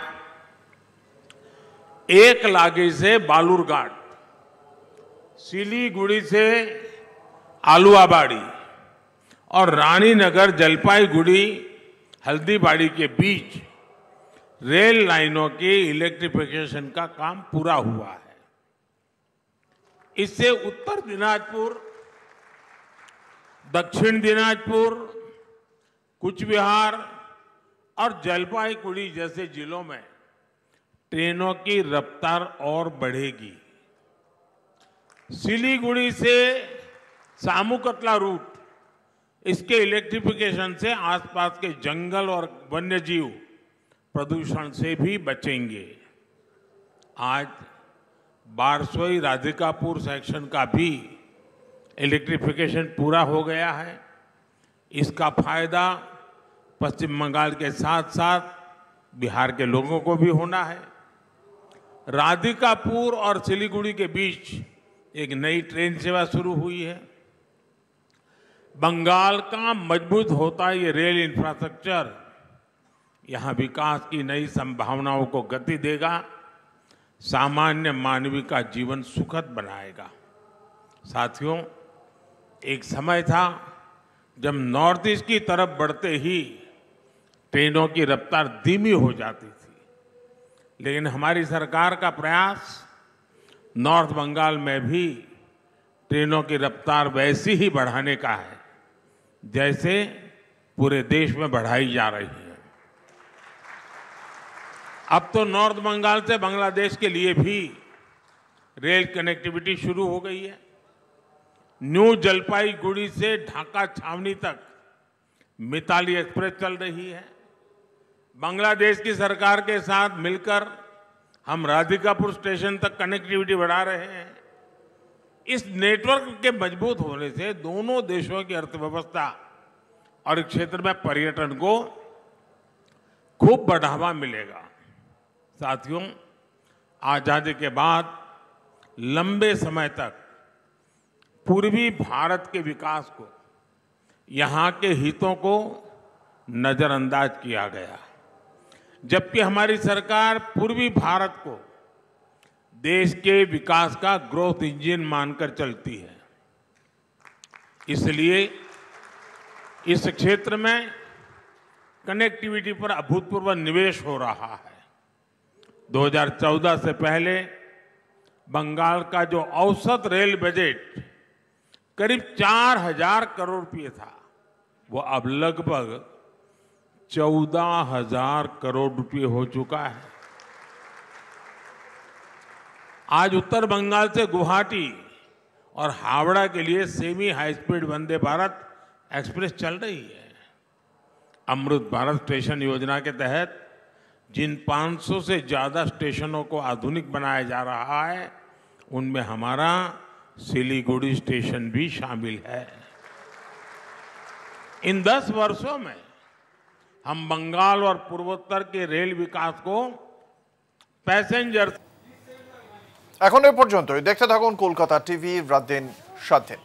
एक लागी से बालूरघाट, सिलीगुड़ी से आलुआबाड़ी और रानीनगर जलपाईगुड़ी हल्दीबाड़ी के बीच रेल लाइनों के इलेक्ट्रिफिकेशन का काम पूरा हुआ है। इससे उत्तर दिनाजपुर, दक्षिण दिनाजपुर, कुछ बिहार और जलपाईगुड़ी जैसे जिलों में ट्रेनों की रफ्तार और बढ़ेगी। सिलीगुड़ी से सामूकतला रूट, इसके इलेक्ट्रिफिकेशन से आसपास के जंगल और वन्यजीव प्रदूषण से भी बचेंगे। आज बारसोई राधिकापुर सेक्शन का भी इलेक्ट्रिफिकेशन पूरा हो गया है। इसका फायदा पश्चिम बंगाल के साथ साथ बिहार के लोगों को भी होना है। राधिकापुर और सिलीगुड़ी के बीच एक नई ट्रेन सेवा शुरू हुई है। बंगाल का मजबूत होता ये रेल इंफ्रास्ट्रक्चर यहां विकास की नई संभावनाओं को गति देगा, सामान्य मानवी का जीवन सुखद बनाएगा। साथियों, एक समय था जब नॉर्थ ईस्ट की तरफ बढ़ते ही ट्रेनों की रफ्तार धीमी हो जाती थी, लेकिन हमारी सरकार का प्रयास नॉर्थ बंगाल में भी ट्रेनों की रफ्तार वैसी ही बढ़ाने का है जैसे पूरे देश में बढ़ाई जा रही है। अब तो नॉर्थ बंगाल से बांग्लादेश के लिए भी रेल कनेक्टिविटी शुरू हो गई है। न्यू जलपाईगुड़ी से ढाका छावनी तक मिताली एक्सप्रेस चल रही है। बांग्लादेश की सरकार के साथ मिलकर हम राधिकापुर स्टेशन तक कनेक्टिविटी बढ़ा रहे हैं। इस नेटवर्क के मजबूत होने से दोनों देशों की अर्थव्यवस्था और इस क्षेत्र में पर्यटन को खूब बढ़ावा मिलेगा। साथियों, आजादी के बाद लंबे समय तक पूर्वी भारत के विकास को, यहाँ के हितों को नजरअंदाज किया गया, जबकि हमारी सरकार पूर्वी भारत को देश के विकास का ग्रोथ इंजन मानकर चलती है। इसलिए इस क्षेत्र में कनेक्टिविटी पर अभूतपूर्व निवेश हो रहा है। 2014 से पहले बंगाल का जो औसत रेल बजट करीब 4,000 करोड़ रुपए था, वो अब लगभग 14,000 करोड़ रुपए हो चुका है। आज उत्तर बंगाल से गुवाहाटी और हावड़ा के लिए semi high speed Vande Bharat express चल रही है। अमृत भारत स्टेशन योजना के तहत जिन 500 से ज्यादा स्टेशनों को आधुनिक बनाया जा रहा है, उनमें हमारा सिलीगुड़ी स्टेशन भी शामिल है। इन 10 वर्षों में हम बंगाल और पूर्वोत्तर के रेल विकास को पैसेंजर এখন এই পর্যন্তই। দেখতে থাকুন কলকাতা টিভি, রাত দিন সাথে।